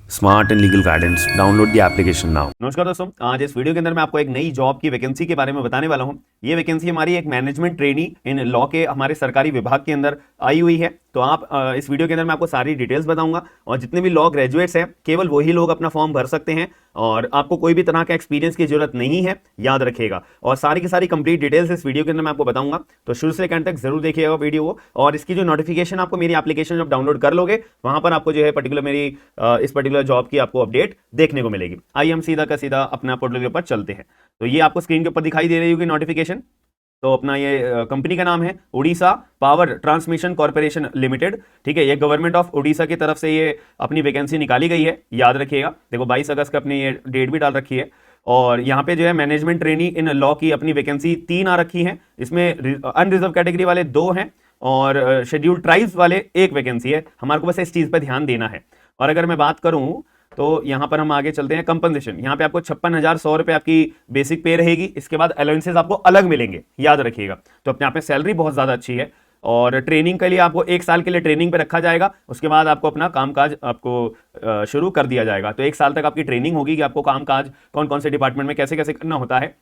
Smart and legal guidance download the application now. नमस्कार दोस्तों, आज इस वीडियो के अंदर मैं आपको एक नई जॉब की वैकेंसी के बारे में बताने वाला हूं। ये वैकेंसी हमारी एक मैनेजमेंट ट्रेनी इन लॉ के हमारे सरकारी विभाग के अंदर आई हुई है। तो आप इस वीडियो के अंदर मैं आपको सारी डिटेल्स बताऊंगा और जितने भी लॉ ग्रेजुएट्स हैं केवल वही लोग अपना फॉर्म भर सकते हैं और आपको कोई भी तरह का एक्सपीरियंस की जरूरत नहीं है, याद रखिएगा। और सारी की सारी कंप्लीट डिटेल्स इस वीडियो के अंदर मैं आपको बताऊंगा, तो शुरू से एंड तक जरूर देखिएगा वीडियो को। और इसकी जो नोटिफिकेशन आपको मेरी एप्लीकेशन जब डाउनलोड कर लोगे वहां पर आपको जो है पर्टिकुलर मेरी इस पर्टिकुलर जॉब की आपको अपडेट देखने को मिलेगी। आइए हम सीधा का सीधा अपना पोर्टल के ऊपर चलते हैं। तो ये आपको स्क्रीन के ऊपर दिखाई दे रही होगी नोटिफिकेशन। तो अपना ये कंपनी का नाम है Orissa power transmission corporation limited. ठीक है, ये गवर्नमेंट ऑफ उड़ीसा की तरफ से ये अपनी वैकेंसी निकाली गई है, याद रखिएगा। देखो 22 अगस्त का अपनी ये डेट भी डाल रखी है। और यहाँ पे जो है मैनेजमेंट ट्रेनी इन लॉ की अपनी वैकेंसी 3 आ रखी है। इसमें अनरिजर्व कैटेगरी वाले 2 हैं और शेड्यूल्ड ट्राइब्स वाले 1 वैकेंसी है। हमारे को बस इस चीज पर ध्यान देना है। और अगर मैं बात करूं तो यहां पर हम आगे चलते हैं। कंपनसेशन यहां पे आपको 56,100 रुपए आपकी बेसिक पे रहेगी। इसके बाद अलाउंसेस आपको अलग मिलेंगे, याद रखिएगा। तो अपने आप में सैलरी बहुत ज्यादा अच्छी है। और ट्रेनिंग के लिए आपको 1 साल के लिए ट्रेनिंग पे रखा जाएगा। उसके बाद आपको अपना कामकाज आपको शुरू कर दिया जाएगा। तो 1 साल तक आपकी ट्रेनिंग होगी कि आपको कामकाज कौन कौन से डिपार्टमेंट में कैसे कैसे करना होता है।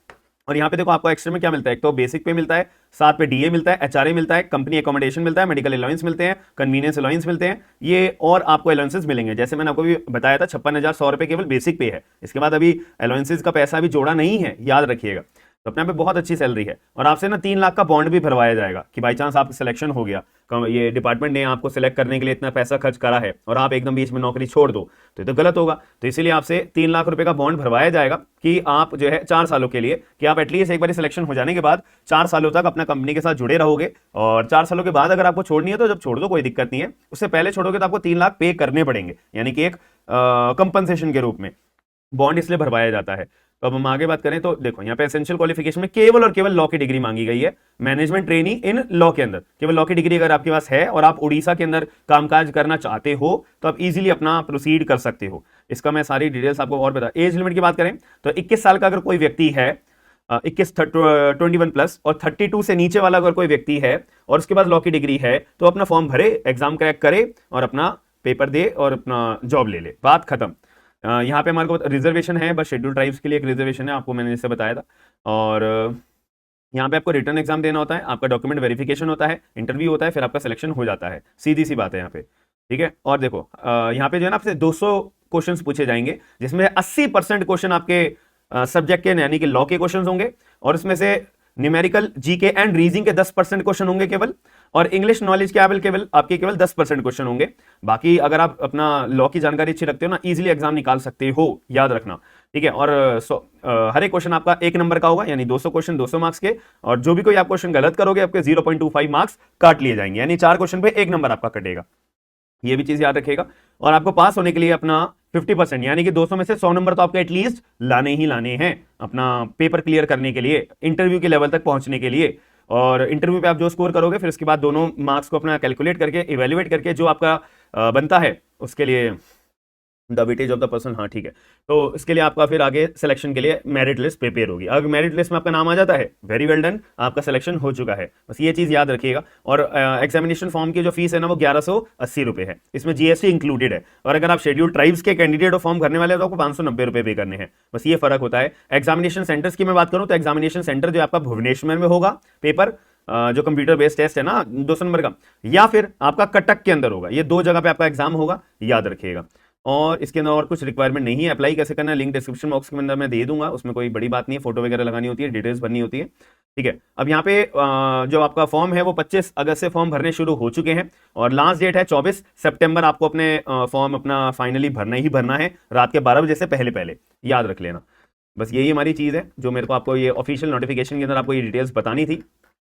और यहाँ पे देखो आपको एक्स्ट्रा में क्या मिलता है। एक तो बेसिक पे मिलता है, साथ पे डीए मिलता है, एचआरए मिलता है, कंपनी अकोमोडेशन मिलता है, मेडिकल अलाउंस मिलते हैं, कन्वीनियंस अलाउंस मिलते हैं। ये और आपको अलाउंसेस मिलेंगे। जैसे मैंने आपको भी बताया था 56,100 रुपए केवल बेसिक पे है। इसके बाद अभी अलाउंसेस का पैसा भी जोड़ा नहीं है, याद रखिएगा। तो अपने पे बहुत अच्छी सैलरी है। और आपसे ना 3 लाख का बॉन्ड भी भरवाया जाएगा कि बाई चांस आपका सिलेक्शन हो गया, ये डिपार्टमेंट ने आपको सिलेक्ट करने के लिए इतना पैसा खर्च करा है और आप एकदम बीच में नौकरी छोड़ दो तो ये तो गलत होगा। तो इसीलिए आपसे 3 लाख रुपए का बॉन्ड भरवाया जाएगा कि आप जो है 4 सालों के लिए, कि आप एटलीस्ट एक बार सिलेक्शन हो जाने के बाद 4 सालों तक अपना कंपनी के साथ जुड़े रहोगे। और 4 सालों के बाद अगर आपको छोड़नी है तो जब छोड़ दो, कोई दिक्कत नहीं है। उससे पहले छोड़ोगे तो आपको 3 लाख पे करने पड़ेंगे, यानी कि एक कंपनसेशन के रूप में बॉन्ड इसलिए भरवाया जाता है। तो अब हम आगे बात करें तो देखो यहाँ पे एसेंशियल क्वालिफिकेशन में केवल और केवल लॉ की डिग्री मांगी गई है। मैनेजमेंट ट्रेनी इन लॉ के अंदर केवल लॉ की डिग्री अगर आपके पास है और आप उड़ीसा के अंदर कामकाज करना चाहते हो तो आप इजीली अपना प्रोसीड कर सकते हो। इसका मैं सारी डिटेल्स आपको और बता। एज लिमिट की बात करें तो 21 साल का अगर कोई व्यक्ति है, 21 प्लस और 32 से नीचे वाला अगर कोई व्यक्ति है और उसके बाद लॉ की डिग्री है तो अपना फॉर्म भरे, एग्जाम क्रैक करे और अपना पेपर दे और अपना जॉब ले ले, बात खत्म। यहाँ पे हमारे को रिजर्वेशन है, बस शेड्यूल ट्राइब्स के लिए एक रिजर्वेशन है, आपको मैंने जैसे बताया था। और यहाँ पे आपको रिटर्न एग्जाम देना होता है, आपका डॉक्यूमेंट वेरिफिकेशन होता है, इंटरव्यू होता है, फिर आपका सिलेक्शन हो जाता है। सीधी सी बात है यहाँ पे, ठीक है। और देखो यहाँ पे जो है ना आपसे 200 क्वेश्चन पूछे जाएंगे, जिसमें 80% क्वेश्चन आपके सब्जेक्ट के यानी कि लॉ के क्वेश्चन होंगे। और इसमें से न्यूमेरिकल, जीके एंड रीजनिंग के 10% क्वेश्चन होंगे केवल। और इंग्लिश नॉलेज के केवल आपके केवल 10% क्वेश्चन होंगे। बाकी अगर आप अपना लॉ की जानकारी अच्छी रखते हो ना, इजीली एग्जाम निकाल सकते हो, याद रखना, ठीक है। और हर एक क्वेश्चन आपका 1 नंबर का होगा, यानी 200 क्वेश्चन 200 मार्क्स के। और जो भी कोई आप क्वेश्चन गलत करोगे आपके 0.25 मार्क्स काट लिए जाएंगे, यानी 4 क्वेश्चन पे 1 नंबर आपका कटेगा। ये भी चीज याद रखिएगा। और आपको पास होने के लिए अपना 50% यानी कि 200 में से 100 नंबर तो आपको एटलीस्ट लाने ही लाने हैं अपना पेपर क्लियर करने के लिए, इंटरव्यू के लेवल तक पहुंचने के लिए। और इंटरव्यू पे आप जो स्कोर करोगे फिर उसके बाद दोनों मार्क्स को अपना कैलकुलेट करके इवेल्युएट करके जो आपका बनता है उसके लिए the weightage of the person, हाँ ठीक है। तो इसके लिए आपका फिर आगे सिलेक्शन के लिए मेरिट लिस्ट प्रिपेयर होगी। अगर मेरिट लिस्ट में आपका नाम आ जाता है, वेरी वेल डन, आपका सिलेक्शन हो चुका है। बस ये चीज याद रखिएगा। और एग्जामिनेशन फॉर्म की जो फीस है ना वो 1180 रुपए है, इसमें जीएसटी इंक्लूडेड है। और अगर आप शेड्यूल ट्राइब्स के कैंडिडेट और फॉर्म भरने वाले हो तो आपको 590 रुपए पे करने हैं, बस ये फर्क होता है। एग्जामिनेशन सेंटर्स की मैं बात करूं तो एग्जामिनेशन सेंटर जो आपका भुवनेश्वर में होगा, पेपर जो कंप्यूटर बेस्ड टेस्ट है ना 200 नंबर का, या फिर आपका कटक के अंदर होगा। ये 2 जगह पे आपका एग्जाम होगा, याद रखिएगा। और इसके अंदर और कुछ रिक्वायरमेंट नहीं है। अप्लाई कैसे करना है लिंक डिस्क्रिप्शन बॉक्स के अंदर मैं दे दूंगा, उसमें कोई बड़ी बात नहीं है। फोटो वगैरह लगानी होती है, डिटेल्स भरनी होती है, ठीक है। अब यहाँ पे जो आपका फॉर्म है वो 25 अगस्त से फॉर्म भरने शुरू हो चुके हैं और लास्ट डेट है 24 सितंबर। आपको अपने फॉर्म अपना फाइनली भरना ही भरना है, रात के 12 बजे से पहले पहले, याद रख लेना। बस यही हमारी चीज़ है जो मेरे को आपको ये ऑफिशियल नोटिफिकेशन के अंदर आपको ये डिटेल्स बतानी थी।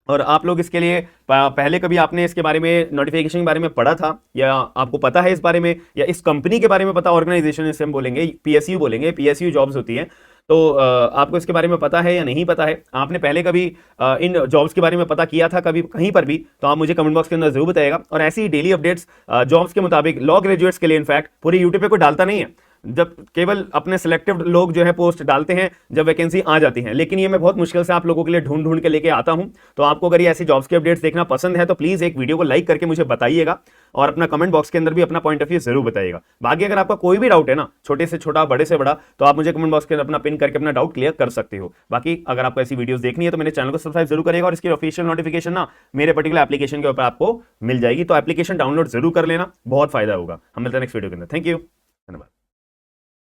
और आप लोग इसके लिए पहले कभी आपने इसके बारे में नोटिफिकेशन के बारे में पढ़ा था या आपको पता है इस बारे में, या इस कंपनी के बारे में पता, ऑर्गेनाइजेशन इसे हम बोलेंगे पीएसयू बोलेंगे, पीएसयू जॉब्स होती हैं। तो आपको इसके बारे में पता है या नहीं पता है, आपने पहले कभी इन जॉब्स के बारे में पता किया था कभी कहीं पर भी, तो आप मुझे कमेंट बॉक्स के अंदर जरूर बताइएगा। और ऐसी डेली अपडेट्स जॉब्स के मुताबिक लॉ ग्रेजुएट्स के लिए इनफैक्ट पूरी यूट्यूब पे कोई डालता नहीं है, जब केवल अपने सिलेक्टिव लोग जो है पोस्ट डालते हैं जब वैकेंसी आ जाती है, लेकिन ये मैं बहुत मुश्किल से आप लोगों के लिए ढूंढ ढूंढ के लेके आता हूं। तो आपको अगर ये ऐसी जॉब्स की अपडेट्स देखना पसंद है तो प्लीज एक वीडियो को लाइक करके मुझे बताइएगा और अपना कमेंट बॉक्स के अंदर भी अपना पॉइंट ऑफ व्यू जरूर बताइएगा। बाकी अगर आपका कोई भी डाउट है ना, छोटे से छोटा बड़े से बड़ा, तो आप मुझे कमेंट बॉक्स के अंदर अपना पिन करके अपना डाउट क्लियर कर सकते हो। बाकी अगर आपको ऐसी वीडियोस देखनी है तो मेरे चैनल को सब्सक्राइब जरूर करेगा और इसकी ऑफिशियल नोटिफिकेशन ना मेरे पर्टिकुलर एप्लीकेशन के ऊपर आपको मिल जाएगी। तो एप्लीकेशन डाउनलोड जरूर कर लेना, बहुत फायदा होगा। हम मिलते हैं नेक्स्ट वीडियो के अंदर। थैंक यू, धन्यवाद।